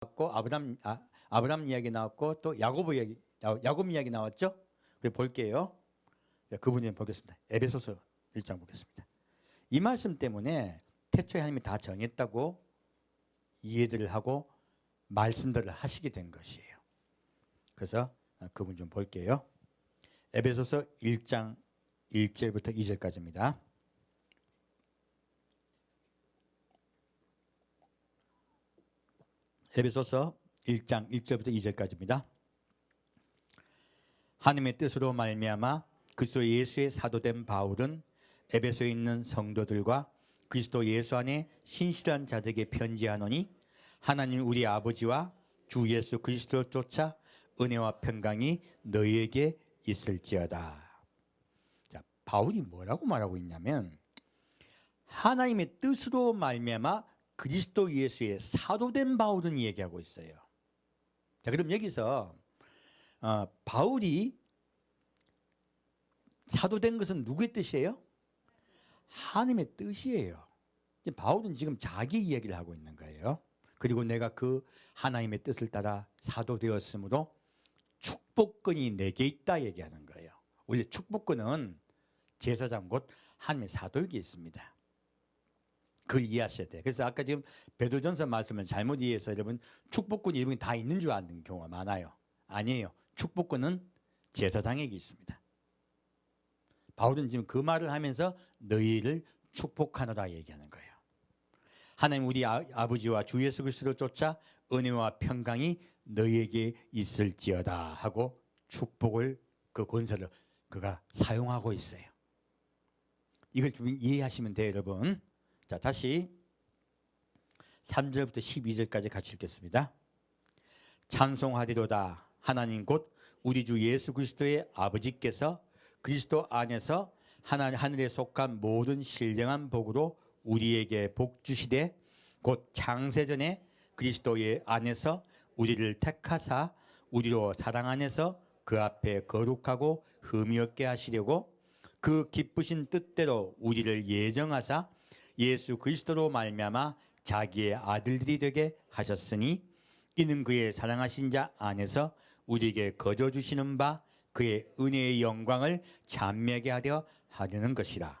나왔고 아브람 이야기 나왔고 또 야곱 이야기 나왔죠. 그래 볼게요. 그분이 보겠습니다. 에베소서 1장 보겠습니다. 이 말씀 때문에 태초에 하나님이 다 정했다고 이해들을 하고 말씀들을 하시게 된 것이에요. 그래서 그분 좀 볼게요. 에베소서 1장 1절부터 2절까지입니다. 에베소서 1장 1절부터 2절까지입니다. 하나님의 뜻으로 말미암아 그리스도 예수의 사도된 바울은 에베소에 있는 성도들과 그리스도 예수 안에 신실한 자들에게 편지하노니 하나님 우리 아버지와 주 예수 그리스도를 쫓아 은혜와 평강이 너희에게 있을지어다. 자, 바울이 뭐라고 말하고 있냐면 하나님의 뜻으로 말미암아 그리스도 예수의 사도된 바울은 얘기하고 있어요. 자, 그럼 여기서 바울이 사도된 것은 누구의 뜻이에요? 하나님의 뜻이에요. 바울은 지금 자기 이야기를 하고 있는 거예요. 그리고 내가 그 하나님의 뜻을 따라 사도되었으므로 축복권이 내게 있다 얘기하는 거예요. 원래 축복권은 제사장 곧 하나님의 사도에게 있습니다. 그걸 이해하셔야 돼요. 그래서 아까 지금 베드로전서 말씀을 잘못 이해해서 여러분 축복권이 이런 게 다 있는 줄 아는 경우가 많아요. 아니에요. 축복권은 제사장에게 있습니다. 바울은 지금 그 말을 하면서 너희를 축복하노라 얘기하는 거예요. 하나님 우리 아버지와 주 예수 그리스도를 쫓아 은혜와 평강이 너희에게 있을지어다 하고 축복을 그 권세를 그가 사용하고 있어요. 이걸 좀 이해하시면 돼요, 여러분. 자, 다시 3절부터 12절까지 같이 읽겠습니다. 찬송하리로다 하나님 곧 우리 주 예수 그리스도의 아버지께서 그리스도 안에서 하늘에 속한 모든 신령한 복으로 우리에게 복 주시되 곧 창세전에 그리스도의 안에서 우리를 택하사 우리로 사랑 안에서 그 앞에 거룩하고 흠이 없게 하시려고 그 기쁘신 뜻대로 우리를 예정하사 예수 그리스도로 말미암아 자기의 아들들이 되게 하셨으니 이는 그의 사랑하신 자 안에서 우리에게 거저 주시는 바 그의 은혜의 영광을 찬미하게 하려 하려는 것이라.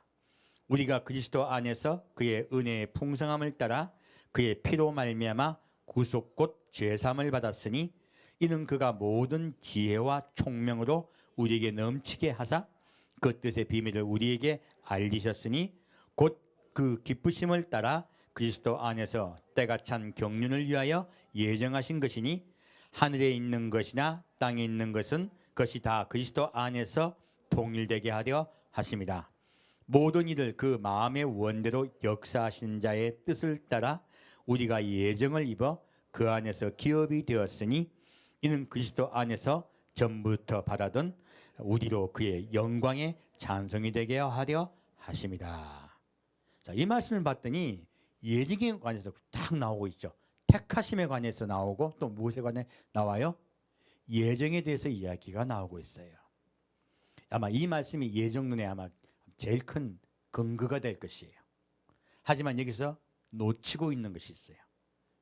우리가 그리스도 안에서 그의 은혜의 풍성함을 따라 그의 피로 말미암아 구속 곧 죄사함을 받았으니 이는 그가 모든 지혜와 총명으로 우리에게 넘치게 하사 그 뜻의 비밀을 우리에게 알리셨으니 곧 그 기쁘심을 따라 그리스도 안에서 때가 찬 경륜을 위하여 예정하신 것이니 하늘에 있는 것이나 땅에 있는 것이 다 그리스도 안에서 통일되게 하려 하십니다. 모든 일을 그 마음의 원대로 역사하신 자의 뜻을 따라 우리가 예정을 입어 그 안에서 기업이 되었으니 이는 그리스도 안에서 전부터 바라던 우리로 그의 영광의 찬송이 되게 하려 하십니다. 자, 이 말씀을 봤더니 예정에 관해서 딱 나오고 있죠. 택하심에 관해서 나오고 또 무엇에 관해 나와요? 예정에 대해서 이야기가 나오고 있어요. 아마 이 말씀이 예정론에 아마 제일 큰 근거가 될 것이에요. 하지만 여기서 놓치고 있는 것이 있어요.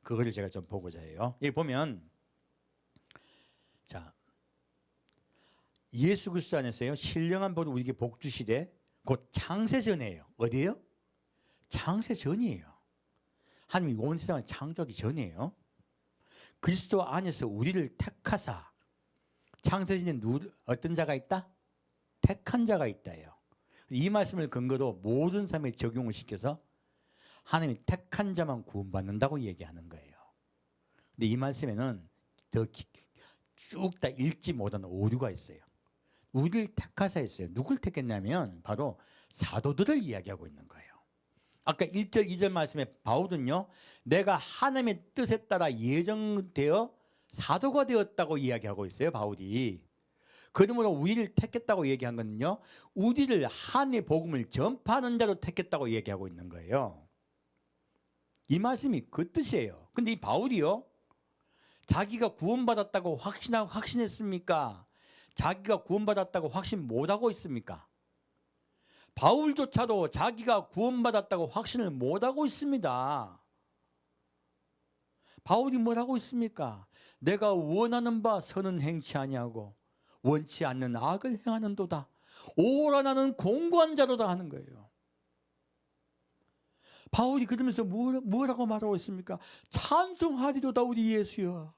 그거를 제가 좀 보고자 해요. 여기 보면 자, 예수 그리스도 안에서요 신령한 복을 우리에게 복 주시되 곧 창세전이에요. 어디예요? 창세전이에요. 하나님이 온 세상을 창조하기 전이에요. 그리스도 안에서 우리를 택하사 창세전에 어떤 자가 있다? 택한 자가 있다예요. 이 말씀을 근거로 모든 삶에 적용을 시켜서 하나님이 택한 자만 구원받는다고 얘기하는 거예요. 근데 이 말씀에는 더 쭉 다 읽지 못한 오류가 있어요. 우리를 택하사 했어요. 누굴 택했냐면 바로 사도들을 이야기하고 있는 거예요. 아까 1절 2절 말씀에 바울은요 내가 하나님의 뜻에 따라 예정되어 사도가 되었다고 이야기하고 있어요. 바울이. 그러므로 우리를 택했다고 얘기한 거는요 우리를 하나님의 복음을 전파하는 자로 택했다고 얘기하고 있는 거예요. 이 말씀이 그 뜻이에요. 근데 이 바울이요 자기가 구원받았다고 확신했습니까? 자기가 구원받았다고 확신 못하고 있습니까? 바울조차도 자기가 구원받았다고 확신을 못하고 있습니다. 바울이 뭐라고 있습니까? 내가 원하는 바 선은 행치 아니하고 원치 않는 악을 행하는도다. 오라 나는 공고한 자로다 하는 거예요. 바울이 그러면서 뭐라고 말하고 있습니까? 찬송하리로다 우리 예수여.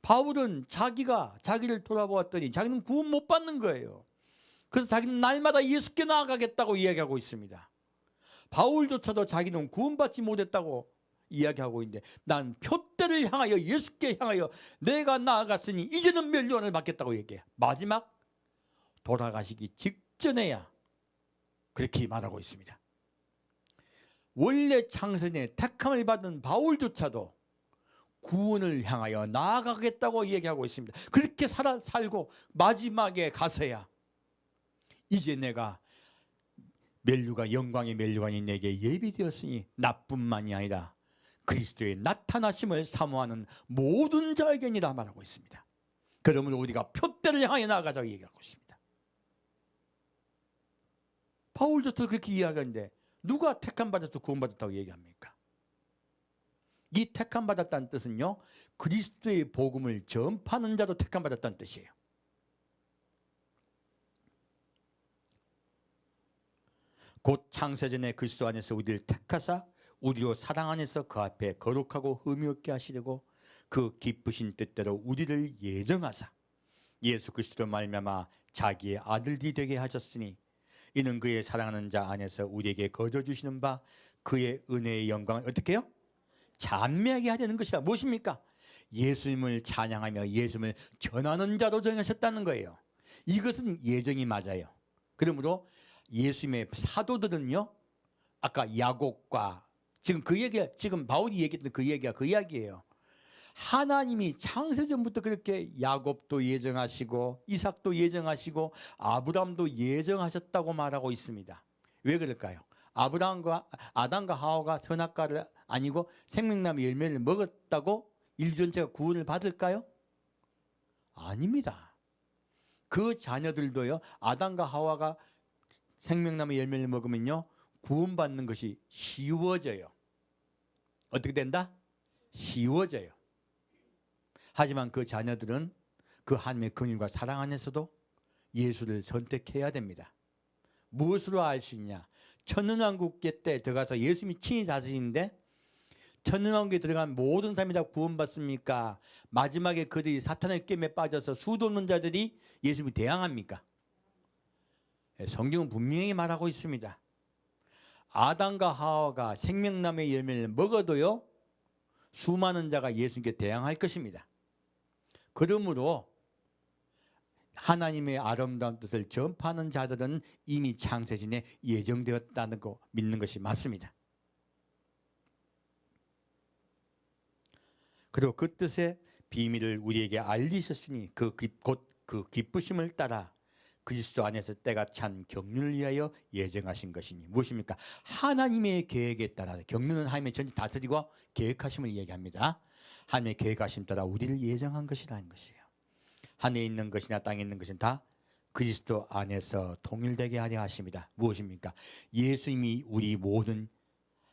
바울은 자기를 돌아보았더니 자기는 구원 못 받는 거예요. 그래서 자기는 날마다 예수께 나아가겠다고 이야기하고 있습니다. 바울조차도 자기는 구원받지 못했다고 이야기하고 있는데, 난 표대를 향하여 예수께 향하여 내가 나아갔으니 이제는 멸류관을 받겠다고 얘기해. 마지막 돌아가시기 직전에야 그렇게 말하고 있습니다. 원래 창세전에 택함을 받은 바울조차도 구원을 향하여 나아가겠다고 얘기하고 있습니다. 그렇게 살고 마지막에 가서야 이제 내가 영광의 멸류관이 내게 예비되었으니 나뿐만이 아니라 그리스도의 나타나심을 사모하는 모든 자에게니라 말하고 있습니다. 그러므로 우리가 표대를 향해 나아가자고 얘기하고 있습니다. 바울조차도 그렇게 이야기하는데 누가 택함 받아서 구원받았다고 얘기합니까? 이 택함 받았다는 뜻은요, 그리스도의 복음을 전파하는 자도 택함 받았다는 뜻이에요. 곧 창세전에 그리스도 안에서 우리를 택하사 우리로 사랑 안에서 그 앞에 거룩하고 흠이 없게 하시려고 그 기쁘신 뜻대로 우리를 예정하사 예수 그리스도로 말미암아 자기의 아들이 되게 하셨으니 이는 그의 사랑하는 자 안에서 우리에게 거저주시는 바 그의 은혜의 영광을 어떻게 해요? 찬미하게 하려는 것이다. 무엇입니까? 예수님을 찬양하며 예수님을 전하는 자로 정하셨다는 거예요. 이것은 예정이 맞아요. 그러므로 예수님의 사도들은요, 아까 야곱과 지금 바울이 얘기했던 그 얘기가 그 이야기예요. 하나님이 창세전부터 그렇게 야곱도 예정하시고 이삭도 예정하시고 아브라함도 예정하셨다고 말하고 있습니다. 왜 그럴까요? 아담과 하와가 선악과를 아니고 생명나무 열매를 먹었다고 인류 전체가 구원을 받을까요? 아닙니다. 그 자녀들도요, 아담과 하와가 생명나무 열매를 먹으면요 구원받는 것이 쉬워져요. 어떻게 된다? 쉬워져요. 하지만 그 자녀들은 그 하나님의 긍휼과 사랑 안에서도 예수를 선택해야 됩니다. 무엇으로 알 수 있냐? 천년왕국계 때 들어가서 예수님이 친히 다스리는데, 천년왕국에 들어간 모든 사람이 다 구원받습니까? 마지막에 그들이 사탄의 꿰매에 빠져서 수도 없는 자들이 예수님을 대항합니까? 성경은 분명히 말하고 있습니다. 아담과 하와가 생명나무의 열매를 먹어도요 수많은 자가 예수님께 대항할 것입니다. 그러므로 하나님의 아름다운 뜻을 전파하는 자들은 이미 창세전에 예정되었다는 거 믿는 것이 맞습니다. 그리고 그 뜻의 비밀을 우리에게 알리셨으니 곧 그 기쁘심을 따라 그리스도 안에서 때가 찬 경륜을 위하여 예정하신 것이니 무엇입니까? 하나님의 계획에 따라, 경륜은 하나님의 전지 다스리고 계획하심을 얘기합니다. 하나님의 계획하심 따라 우리를 예정한 것이라는 것이에요. 하늘에 있는 것이나 땅에 있는 것은 다 그리스도 안에서 통일되게 하려 하십니다. 무엇입니까? 예수님이 우리 모든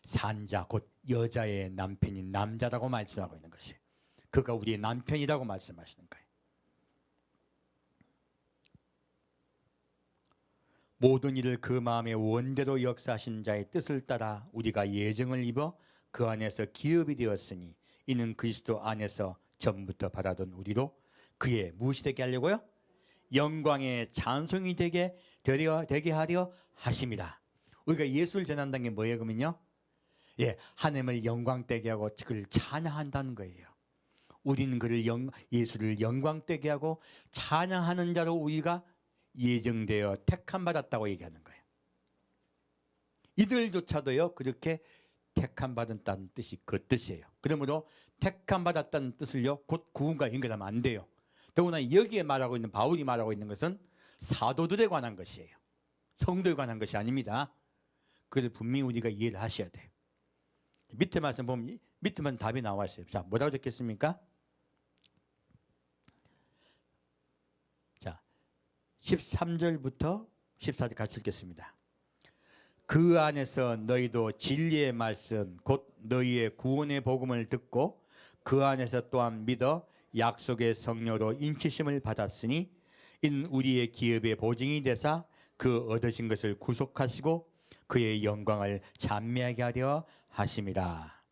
산자 곧 여자의 남편인 남자라고 말씀하고 있는 것이에요. 그가 우리의 남편이라고 말씀하시는 거예요. 모든 일을 그 마음의 원대로 역사하신 자의 뜻을 따라 우리가 예정을 입어 그 안에서 기업이 되었으니 이는 그리스도 안에서 전부터 바라던 우리로 그의 무엇이 되게 하려고요? 영광의 찬송이 되게 하려 하심이라. 우리가 예수를 전한다는 게 뭐예요? 그러면요, 하나님을 영광되게 하고 그를 찬양한다는 거예요. 우리는 예수를 영광되게 하고 찬양하는 자로 우리가 예정되어 택함 받았다고 얘기하는 거예요. 이들조차도요 그렇게 택함 받았다는 뜻이 그 뜻이에요. 그러므로 택함 받았다는 뜻을요 곧 구원과 연결하면 안 돼요. 더구나 여기에 말하고 있는, 바울이 말하고 있는 것은 사도들에 관한 것이에요. 성도에 관한 것이 아닙니다. 그걸 분명히 우리가 이해를 하셔야 돼요. 밑에 말씀 보면 밑에만 답이 나와 있어요. 자, 뭐라고 적혔습니까? 자, 13절부터 14절 같이 읽겠습니다. 그 안에서 너희도 진리의 말씀 곧 너희의 구원의 복음을 듣고 그 안에서 또한 믿어 약속의 성령으로 인치심을 받았으니 이는 우리의 기업의 보증이 되사 그 얻으신 것을 구속하시고 그의 영광을 찬미하게 하려 하심이라.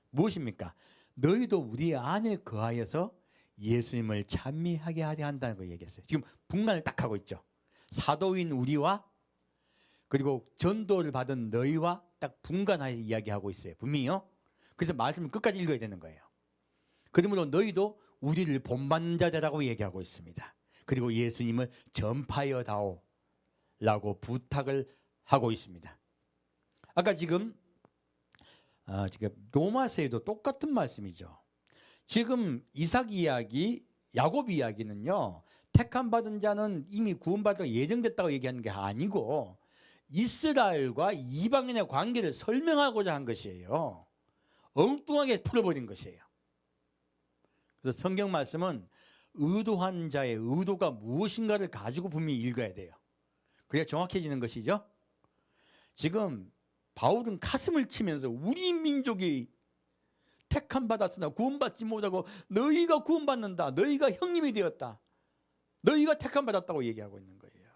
무엇입니까? 너희도 우리 안에 거하여서 예수님을 찬미하게 하려 한다는 걸 얘기했어요. 지금 분간을 딱 하고 있죠. 사도인 우리와 그리고 전도를 받은 너희와 딱 분간하여 이야기하고 있어요. 분명히요. 그래서 말씀을 끝까지 읽어야 되는 거예요. 그러므로 너희도 우리를 본받는 자들라고 얘기하고 있습니다. 그리고 예수님을 전파하여 다오 라고 부탁을 하고 있습니다. 아까 지금 로마서에도 똑같은 말씀이죠. 지금 이삭 이야기, 야곱 이야기는요, 택함 받은 자는 이미 구원받아 예정됐다고 얘기하는 게 아니고 이스라엘과 이방인의 관계를 설명하고자 한 것이에요. 엉뚱하게 풀어버린 것이에요. 그래서 성경 말씀은 의도한 자의 의도가 무엇인가를 가지고 분명히 읽어야 돼요. 그래야 정확해지는 것이죠. 지금 바울은 가슴을 치면서 우리 민족이 택함 받았으나 구원받지 못하고 너희가 구원받는다, 너희가 형님이 되었다, 너희가 택함 받았다고 얘기하고 있는 거예요.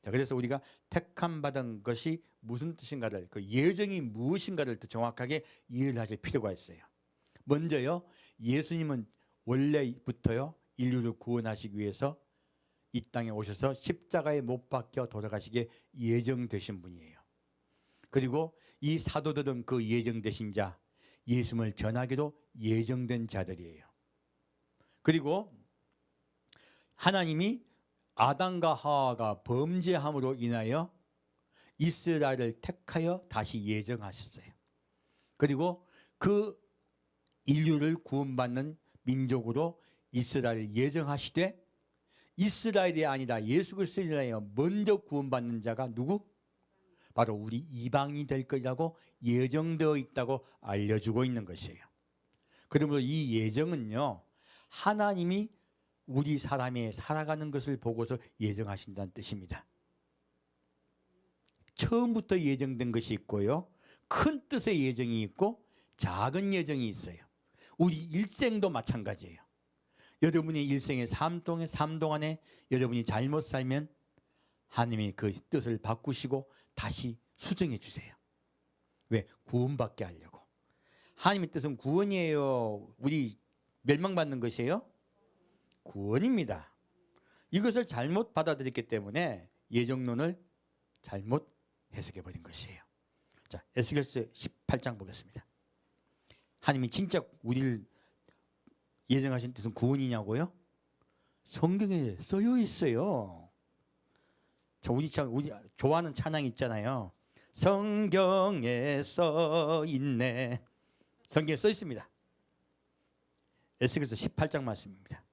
자, 그래서 우리가 택함 받은 것이 무슨 뜻인가를, 그 예정이 무엇인가를 더 정확하게 이해를 하실 필요가 있어요. 먼저요, 예수님은 원래부터요 인류를 구원하시기 위해서 이 땅에 오셔서 십자가에 못 박혀 돌아가시게 예정되신 분이에요. 그리고 이 사도들은 그 예정되신 자, 예수님을 전하기로 예정된 자들이에요. 그리고 하나님이 아담과 하와가 범죄함으로 인하여 이스라엘을 택하여 다시 예정하셨어요. 그리고 그 인류를 구원받는 민족으로 이스라엘을 예정하시되 이스라엘이 아니라 예수 그리스도를 인하여 먼저 구원받는 자가 누구? 바로 우리 이방인이 될 것이라고 예정되어 있다고 알려주고 있는 것이에요. 그러므로 이 예정은요, 하나님이 우리 사람이 살아가는 것을 보고서 예정하신다는 뜻입니다. 처음부터 예정된 것이 있고요, 큰 뜻의 예정이 있고 작은 예정이 있어요. 우리 일생도 마찬가지예요. 여러분의 일생의 삶 동안에 여러분이 잘못 살면 하나님이 그 뜻을 바꾸시고 다시 수정해 주세요. 왜? 구원받게 하려고. 하나님의 뜻은 구원이에요, 우리 멸망받는 것이에요? 구원입니다. 이것을 잘못 받아들였기 때문에 예정론을 잘못 해석해 버린 것이에요. 자, 에스겔서 18장 보겠습니다. 하나님이 진짜 우리를 예정하신 뜻은 구원이냐고요? 성경에 써여 있어요. 자, 우리 좋아하는 찬양 있잖아요. 성경에 써 있네. 성경에 써 있습니다. 에스겔서 18장 말씀입니다.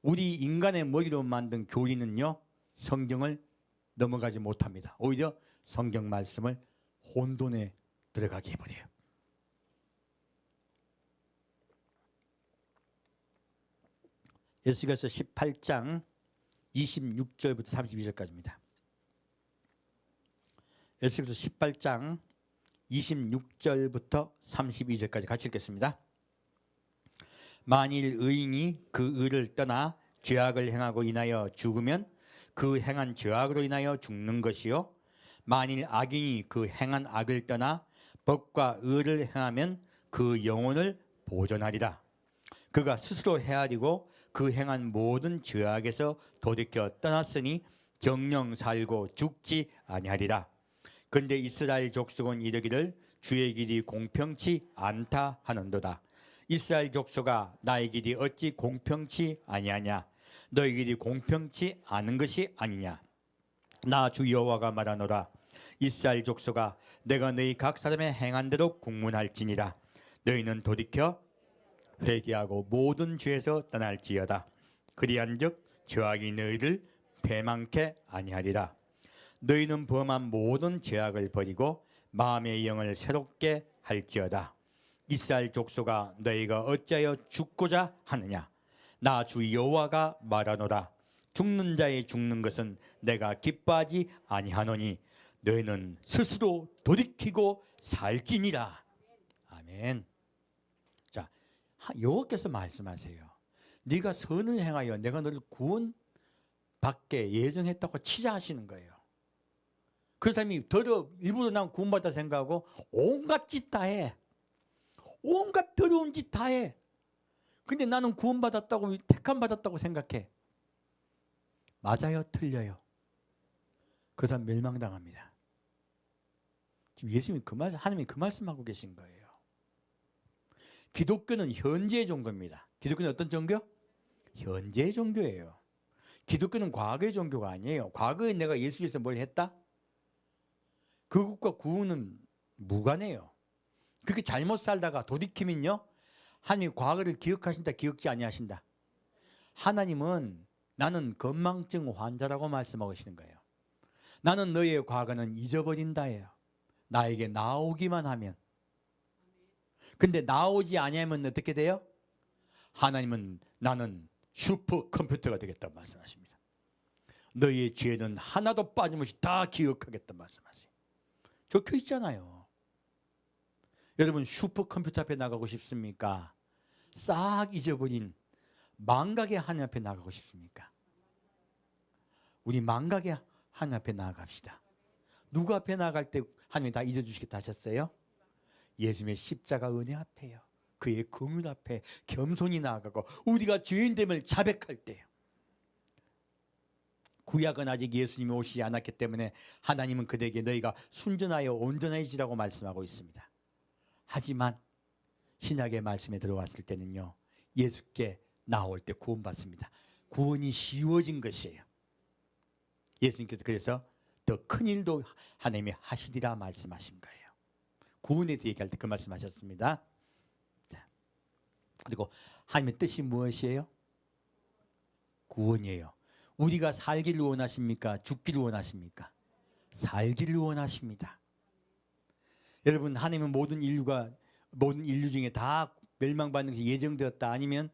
우리 인간의 머리로 만든 교리는요, 성경을 넘어가지 못합니다. 오히려 성경 말씀을 혼돈에 들어가게 해버려요. 에스겔서 18장 26절부터 32절까지입니다. 에스겔서 18장 26절부터 32절까지 같이 읽겠습니다. 만일 의인이 그 의를 떠나 죄악을 행하고 인하여 죽으면 그 행한 죄악으로 인하여 죽는 것이요, 만일 악인이 그 행한 악을 떠나 법과 의를 행하면 그 영혼을 보존하리라. 그가 스스로 헤아리고 그 행한 모든 죄악에서 돌이켜 떠났으니 정령 살고 죽지 아니하리라. 그런데 이스라엘 족속은 이르기를 주의 길이 공평치 않다 하는도다. 이스라엘 족속아, 나의 길이 어찌 공평치 아니하냐? 너희 길이 공평치 않은 것이 아니냐? 나 주 여호와가 말하노라. 이스라엘 족속아, 내가 너희 각 사람의 행한 대로 국문할지니라. 너희는 돌이켜 회개하고 모든 죄에서 떠날지어다. 그리한즉 죄악이 너희를 배망케 아니하리라. 너희는 범한 모든 죄악을 버리고 마음의 영을 새롭게 할지어다. 이스라엘 족속아, 너희가 어찌하여 죽고자 하느냐? 나 주 여호와가 말하노라. 죽는 자의 죽는 것은 내가 기뻐하지 아니하노니 너희는 스스로 돌이키고 살지니라. 아멘. 자, 여호와께서 말씀하세요. 네가 선을 행하여 내가 너를 구원 받게 예정했다고 치자 하시는 거예요. 그 사람이 일부러 난 구원받다 생각하고 온갖 짓 다 해. 온갖 더러운 짓 다 해. 근데 나는 구원받았다고, 택함 받았다고 생각해. 맞아요, 틀려요? 그 사람 멸망당합니다. 지금 예수님이 하나님이 그 말씀하고 계신 거예요. 기독교는 현재의 종교입니다. 기독교는 어떤 종교? 현재의 종교예요. 기독교는 과거의 종교가 아니에요. 과거에 내가 예수 위해서 뭘 했다? 그것과 구원은 무관해요. 그렇게 잘못 살다가 돌이키면요, 하나님이 과거를 기억하신다, 기억지 아니하신다? 하나님은 나는 건망증 환자라고 말씀하고 계시는 거예요. 나는 너의 과거는 잊어버린다예요. 나에게 나오기만 하면. 근데 나오지 아니하면 어떻게 돼요? 하나님은 나는 슈퍼컴퓨터가 되겠다고 말씀하십니다. 너희의 죄는 하나도 빠짐없이 다 기억하겠다고 말씀하세요. 적혀 있잖아요. 여러분 슈퍼컴퓨터 앞에 나가고 싶습니까? 싹 잊어버린 망각의 하나님 앞에 나가고 싶습니까? 우리 망각의 하나님 앞에 나아갑시다. 누구 앞에 나갈 때 하나님이 다 잊어주시겠다 하셨어요? 예수님의 십자가 은혜 앞에요. 그의 긍휼 앞에 겸손히 나아가고 우리가 죄인됨을 자백할 때요. 구약은 아직 예수님이 오시지 않았기 때문에 하나님은 그들에게 너희가 순전하여 온전해지라고 말씀하고 있습니다. 하지만 신약의 말씀에 들어왔을 때는요, 예수께 나올 때 구원받습니다. 구원이 쉬워진 것이에요. 예수님께서 그래서 더 큰 일도 하나님이 하시리라 말씀하신 거예요. 구원에 대해 얘기할 때 그 말씀하셨습니다. 자, 그리고 하나님의 뜻이 무엇이에요? 구원이에요. 우리가 살기를 원하십니까? 죽기를 원하십니까? 살기를 원하십니다. 여러분, 하나님은 모든 인류 중에 다 멸망받는 것이 예정되었다, 아니면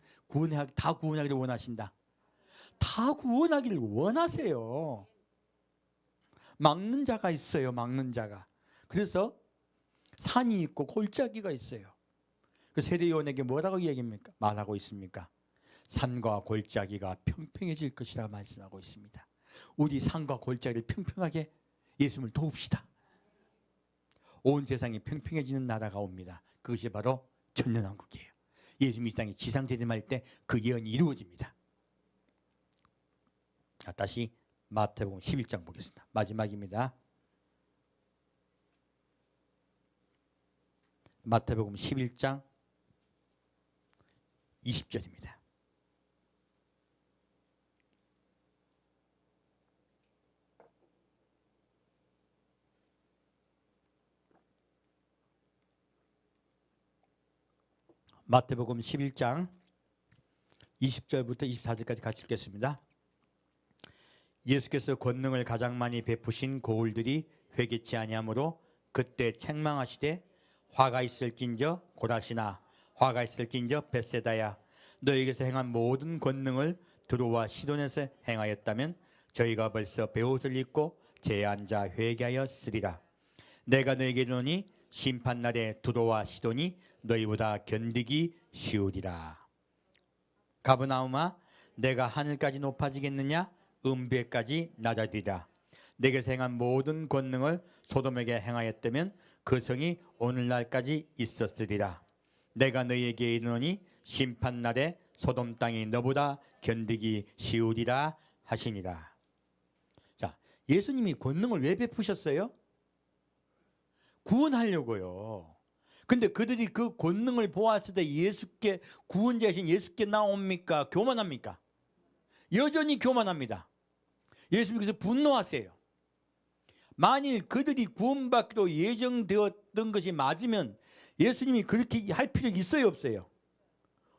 다 구원하기를 원하신다? 다 구원하기를 원하세요. 막는 자가 있어요. 막는 자가. 그래서 산이 있고 골짜기가 있어요. 그 세대요원에게 뭐라고 이야기합니까? 말하고 있습니까? 산과 골짜기가 평평해질 것이라 말씀하고 있습니다. 우리 산과 골짜기를 평평하게 예수님을 도웁시다. 온 세상이 평평해지는 나라가 옵니다. 그것이 바로 천년왕국이에요. 예수님이 이 땅에 지상재림할 때 그 예언이 이루어집니다. 자, 다시 마태복음 11장 보겠습니다. 마지막입니다. 마태복음 11장 20절입니다. 마태복음 11장 20절부터 24절까지 같이 읽겠습니다. 예수께서 권능을 가장 많이 베푸신 고울들이 회개치 아니하므로 그때 책망하시되 화가 있을진저 고라시나, 화가 있을진저 벳세다야, 너에게서 행한 모든 권능을 드로와 시돈에서 행하였다면 저희가 벌써 베옷을 입고 제에 앉아 회개하였으리라. 내가 너에게 이르노니 심판날에 두로와 시돈이 너희보다 견디기 쉬우리라. 가버나움아, 내가 하늘까지 높아지겠느냐? 음부에까지 낮아지리라. 내게서 행한 모든 권능을 소돔에게 행하였다면 그 성이 오늘날까지 있었으리라. 내가 너희에게 이르노니 심판날에 소돔 땅이 너보다 견디기 쉬우리라 하시니라. 자, 예수님이 권능을 왜 베푸셨어요? 구원하려고요. 근데 그들이 그 권능을 보았을 때 예수께, 구원자이신 예수께 나옵니까? 교만합니까? 여전히 교만합니다. 예수님께서 분노하세요. 만일 그들이 구원받기로 예정되었던 것이 맞으면 예수님이 그렇게 할 필요 있어요, 없어요?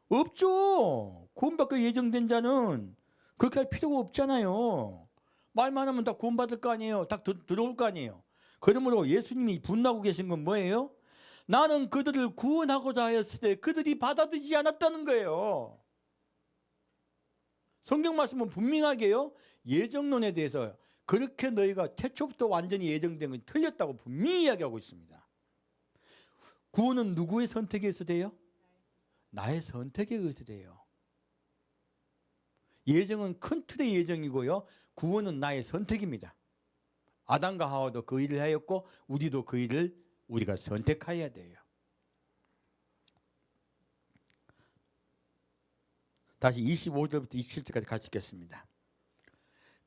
없죠. 구원받기로 예정된 자는 그렇게 할 필요가 없잖아요. 말만 하면 다 구원받을 거 아니에요. 다 들어올 거 아니에요. 그러므로 예수님이 분노하고 계신 건 뭐예요? 나는 그들을 구원하고자 하였을 때 그들이 받아들이지 않았다는 거예요. 성경 말씀은 분명하게요, 예정론에 대해서 그렇게 너희가 태초부터 완전히 예정된 것이 틀렸다고 분명히 이야기하고 있습니다. 구원은 누구의 선택에 의해서 돼요? 나의 선택에 의해서 돼요. 예정은 큰 틀의 예정이고요, 구원은 나의 선택입니다. 아담과 하와도 그 일을 하였고 우리도 그 일을 우리가 선택해야 돼요. 다시 25절부터 27절까지 같이 읽겠습니다.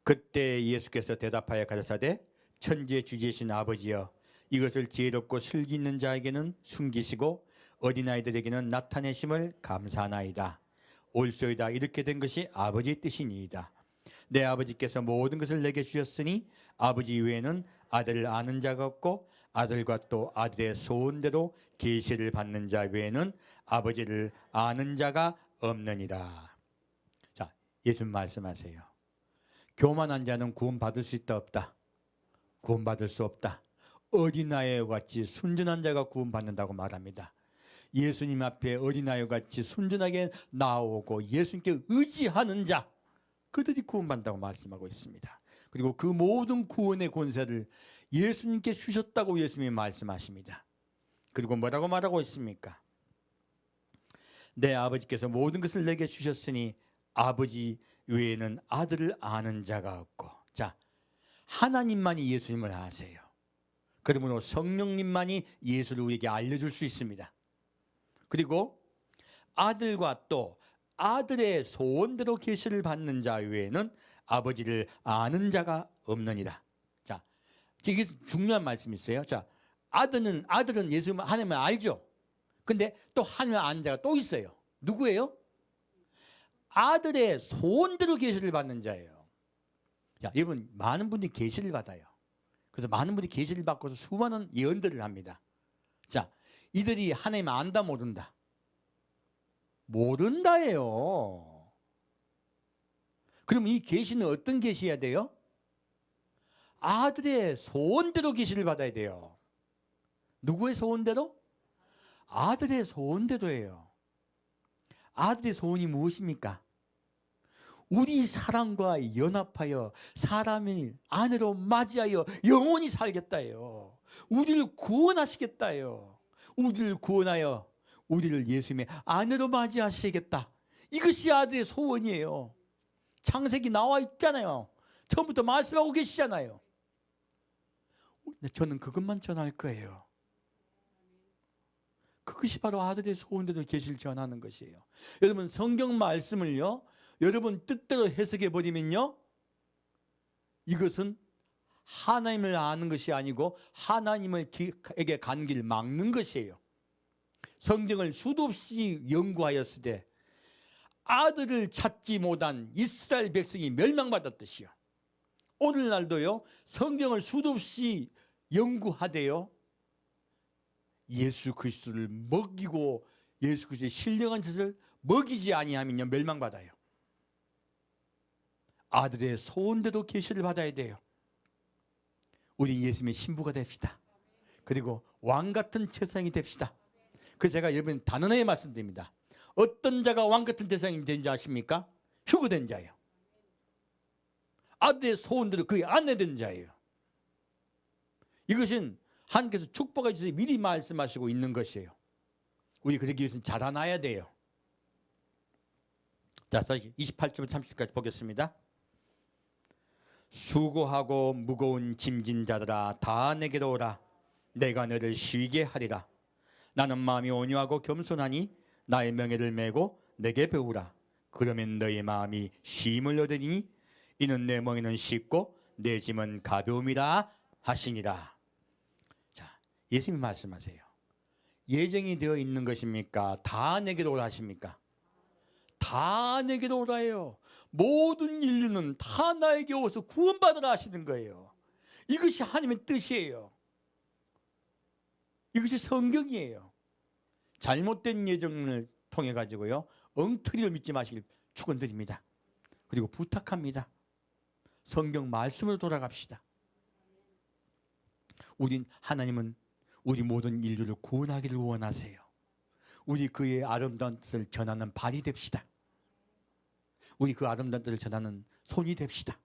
그때 예수께서 대답하여 가라사대 천지의 주제이신 아버지여, 이것을 지혜롭고 슬기 있는 자에게는 숨기시고 어린아이들에게는 나타내심을 감사하나이다. 옳소이다. 이렇게 된 것이 아버지의 뜻이니이다. 내 아버지께서 모든 것을 내게 주셨으니 아버지 외에는 아들을 아는 자가 없고 아들과 또 아들의 소원대로 계시를 받는 자 외에는 아버지를 아는 자가 없느니라. 자, 예수님 말씀하세요. 교만한 자는 구원받을 수 있다 없다? 구원받을 수 없다. 어린아이와 같이 순전한 자가 구원받는다고 말합니다. 예수님 앞에 어린아이와 같이 순전하게 나오고 예수님께 의지하는 자, 그들이 구원받는다고 말씀하고 있습니다. 그리고 그 모든 구원의 권세를 예수님께 주셨다고 예수님이 말씀하십니다. 그리고 뭐라고 말하고 있습니까? 내 아버지께서 모든 것을 내게 주셨으니 아버지 외에는 아들을 아는 자가 없고. 자, 하나님만이 예수님을 아세요. 그러므로 성령님만이 예수를 우리에게 알려줄 수 있습니다. 그리고 아들과 또 아들의 소원대로 계시를 받는 자 외에는 아버지를 아는 자가 없느니라. 자, 이게 중요한 말씀이 있어요. 자, 아들은 예수 하나님을 알죠. 근데 또 하나님을 아는 자가 또 있어요. 누구예요? 아들의 소원대로 계시를 받는 자예요. 자, 여러분, 많은 분들이 계시를 받아요. 그래서 많은 분들이 계시를 받고서 수많은 예언들을 합니다. 자, 이들이 하나님 안다 모른다? 모른다예요. 그럼 이 계시는 어떤 계시여야 돼요? 아들의 소원대로 계시를 받아야 돼요. 누구의 소원대로? 아들의 소원대로예요. 아들의 소원이 무엇입니까? 우리 사랑과 연합하여 사람을 아내로 맞이하여 영원히 살겠다요. 우리를 구원하시겠다요. 우리를 구원하여 우리를 예수님의 아내로 맞이하시겠다. 이것이 아들의 소원이에요. 창세기 나와 있잖아요. 처음부터 말씀하고 계시잖아요. 저는 그것만 전할 거예요. 그것이 바로 아들의 소원대로 계시를 전하는 것이에요. 여러분, 성경 말씀을요, 여러분 뜻대로 해석해 버리면요, 이것은 하나님을 아는 것이 아니고 하나님에게 가는 길을 막는 것이에요. 성경을 수도 없이 연구하였을 때 아들을 찾지 못한 이스라엘 백성이 멸망받았듯이요, 오늘날도요 성경을 수도 없이 연구하되요 예수 그리스도를 먹이고 예수 그리스도의 신령한 뜻을 먹이지 아니하면요 멸망받아요. 아들의 소원대로 계시를 받아야 돼요. 우리 예수님의 신부가 됩시다. 그리고 왕같은 제사장이 됩시다. 그래서 제가 여러분 단언하게 말씀드립니다. 어떤 자가 왕같은 제사장이 되는지 아십니까? 휴거된 자예요. 아들의 소원대로 그의 아내 된 자예요. 이것은 하나님께서 축복해 주셔서 미리 말씀하시고 있는 것이에요. 우리 그러기 위해서는 자라나야 돼요. 자, 다시 28절부터 30절까지 보겠습니다. 수고하고 무거운 짐진 자들아 다 내게로 오라. 내가 너를 쉬게 하리라. 나는 마음이 온유하고 겸손하니 나의 명예를 메고 내게 배우라. 그러면 너의 마음이 쉼을 얻으니 이는 내 멍에는 쉽고 내 짐은 가벼움이라 하시니라. 자, 예수님이 말씀하세요. 예정이 되어 있는 것입니까? 다 내게로 오라 하십니까? 다 내게로 오라예요. 모든 인류는 다 나에게 오서 구원받으라 하시는 거예요. 이것이 하나님의 뜻이에요. 이것이 성경이에요. 잘못된 예정을 통해 가지고요 엉터리로 믿지 마시길 축원드립니다. 그리고 부탁합니다. 성경 말씀으로 돌아갑시다. 하나님은 우리 모든 인류를 구원하기를 원하세요. 우리 그의 아름다운 뜻을 전하는 발이 됩시다. 우리 그 아름다운 뜻을 전하는 손이 됩시다.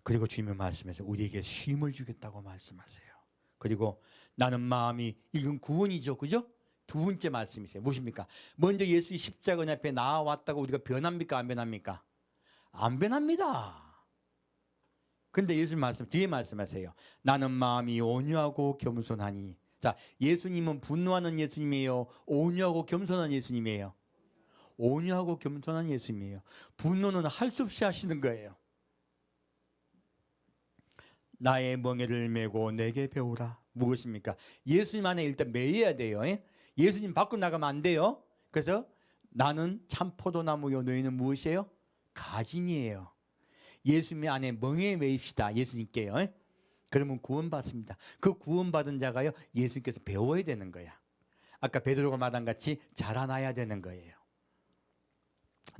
그리고 주님의 말씀에서 우리에게 쉼을 주겠다고 말씀하세요. 그리고 나는 마음이, 이건 구원이죠, 그죠? 두 번째 말씀이세요. 무엇입니까? 먼저 예수의 십자가 앞에 나와왔다고 우리가 변합니까? 안 변합니까? 안 변합니다. 근데 예수님 말씀 뒤에 말씀하세요. 나는 마음이 온유하고 겸손하니. 자, 예수님은 분노하는 예수님이에요? 온유하고 겸손한 예수님이에요? 온유하고 겸손한 예수님이에요. 분노는 할 수 없이 하시는 거예요. 나의 멍에를 메고 내게 배우라. 무엇입니까? 예수님 안에 일단 매여야 돼요. 예수님 밖으로 나가면 안 돼요. 그래서 나는 참 포도나무요 너희는 무엇이에요? 가진이에요. 예수님 안에 멍에 매입시다. 예수님께요. 그러면 구원받습니다. 그 구원받은 자가요 예수님께서 배워야 되는 거야. 아까 베드로가 말한 같이 자라나야 되는 거예요.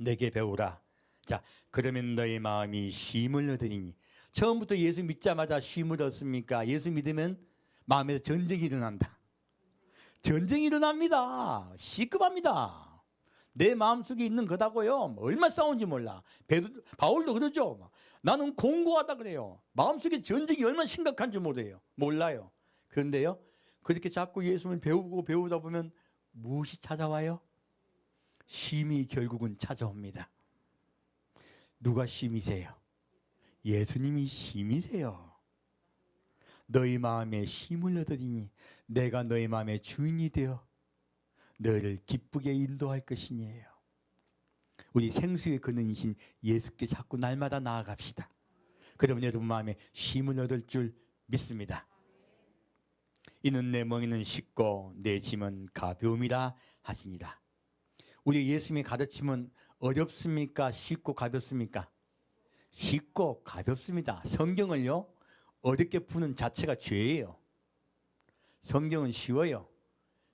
내게 배우라. 자, 그러면 너희 마음이 쉼을 얻으리니. 처음부터 예수 믿자마자 쉼을 얻습니까? 예수 믿으면 마음에서 전쟁이 일어난다. 전쟁이 일어납니다. 시급합니다. 내 마음속에 있는 거다고요. 얼마 싸운지 몰라. 바울도 그러죠. 나는 공고하다 그래요. 마음속에 전쟁이 얼마나 심각한지 몰라요. 그런데요, 그렇게 자꾸 예수님을 배우다 보면 무엇이 찾아와요? 쉼이 결국은 찾아옵니다. 누가 쉼이세요? 예수님이 쉼이세요. 너희 마음에 쉼을 얻으리니 내가 너희 마음의 주인이 되어 너희를 기쁘게 인도할 것이니에요. 우리 생수의 근원이신 예수께 자꾸 날마다 나아갑시다. 그러면 여러분 마음에 쉼을 얻을 줄 믿습니다. 이는 내 멍에는 쉽고 내 짐은 가벼움이라 하시니라. 우리 예수님의 가르침은 어렵습니까? 쉽고 가볍습니까? 쉽고 가볍습니다. 성경을요 어렵게 푸는 자체가 죄예요. 성경은 쉬워요.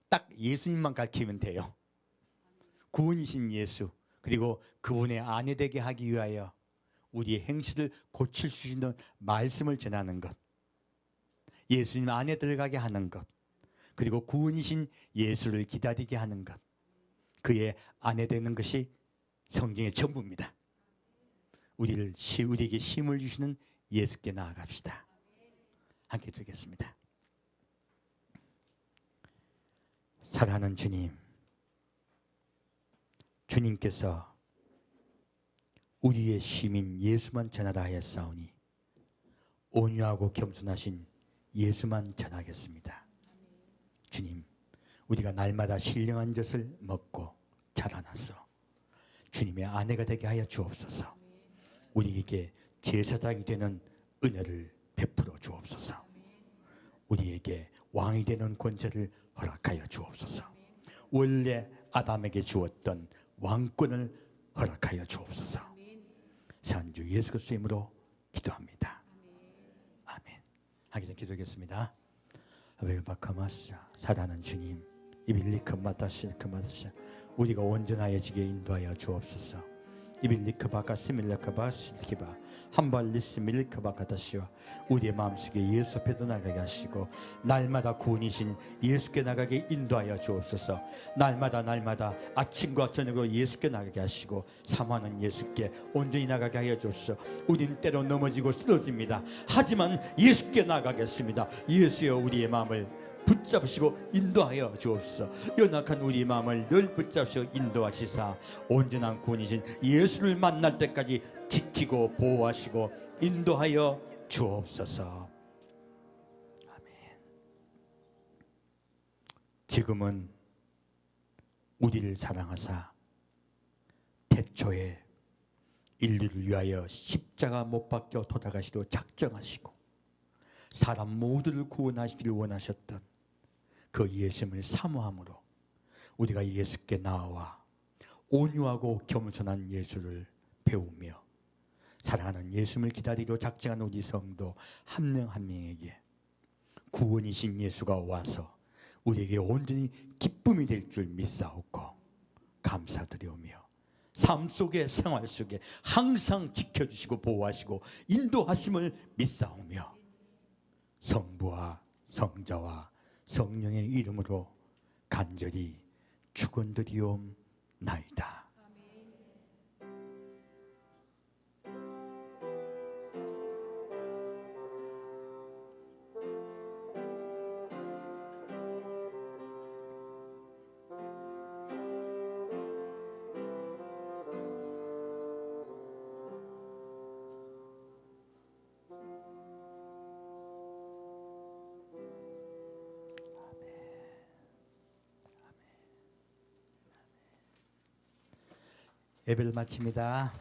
딱 예수님만 가르치면 돼요. 구원이신 예수, 그리고 그분의 아내 되게 하기 위하여 우리의 행실을 고칠 수 있는 말씀을 전하는 것, 예수님 안에 들어가게 하는 것, 그리고 구원이신 예수를 기다리게 하는 것, 그의 아내 되는 것이 성경의 전부입니다. 우리에게 쉼을 주시는 예수께 나아갑시다. 함께 드리겠습니다. 사랑하는 주님, 주님께서 우리의 쉼인 예수만 전하라 하였사오니 온유하고 겸손하신 예수만 전하겠습니다. 주님, 우리가 날마다 신령한 젖을 먹고 자라나서 주님의 아내가 되게 하여 주옵소서. 우리에게 제사장이 되는 은혜를 베풀어 주옵소서. 우리에게 왕이 되는 권세를 허락하여 주옵소서. 원래 아담에게 주었던 왕권을 허락하여 주옵소서. 산주 예수 그리스도의 이름으로 기도합니다. 아멘. 하기 전 기도하겠습니다. 사랑하는 주님, 우리가 온전하여지게 인도하여 주옵소서. 이빌리크바가 스밀라크바 실키바 한발리스 밀리크바가다시와 우리의 마음속에 예수 앞에도 나가게 하시고 날마다 구원이신 예수께 나가게 인도하여 주옵소서. 날마다 아침과 저녁으로 예수께 나가게 하시고 사모하는 예수께 온전히 나가게 하여 주옵소서. 우린 때로 넘어지고 쓰러집니다. 하지만 예수께 나가겠습니다. 예수여 우리의 마음을 붙잡으시고 인도하여 주옵소서. 연약한 우리 마음을 늘 붙잡으시고 인도하시사 온전한 구원이신 예수를 만날 때까지 지키고 보호하시고 인도하여 주옵소서. 아멘. 지금은 우리를 사랑하사 태초에 인류를 위하여 십자가 못 박혀 돌아가시려 작정하시고 사람 모두를 구원하시기를 원하셨던 그 예수님을 사모함으로 우리가 예수께 나와 온유하고 겸손한 예수를 배우며 사랑하는 예수님을 기다리려 작정한 우리 성도 한 명 한 명에게 구원이신 예수가 와서 우리에게 온전히 기쁨이 될 줄 믿사옵고 감사드리오며 삶 속에 생활 속에 항상 지켜주시고 보호하시고 인도하심을 믿사오며 성부와 성자와 성령의 이름으로 간절히 축원드리옵나이다. 예배를 마칩니다.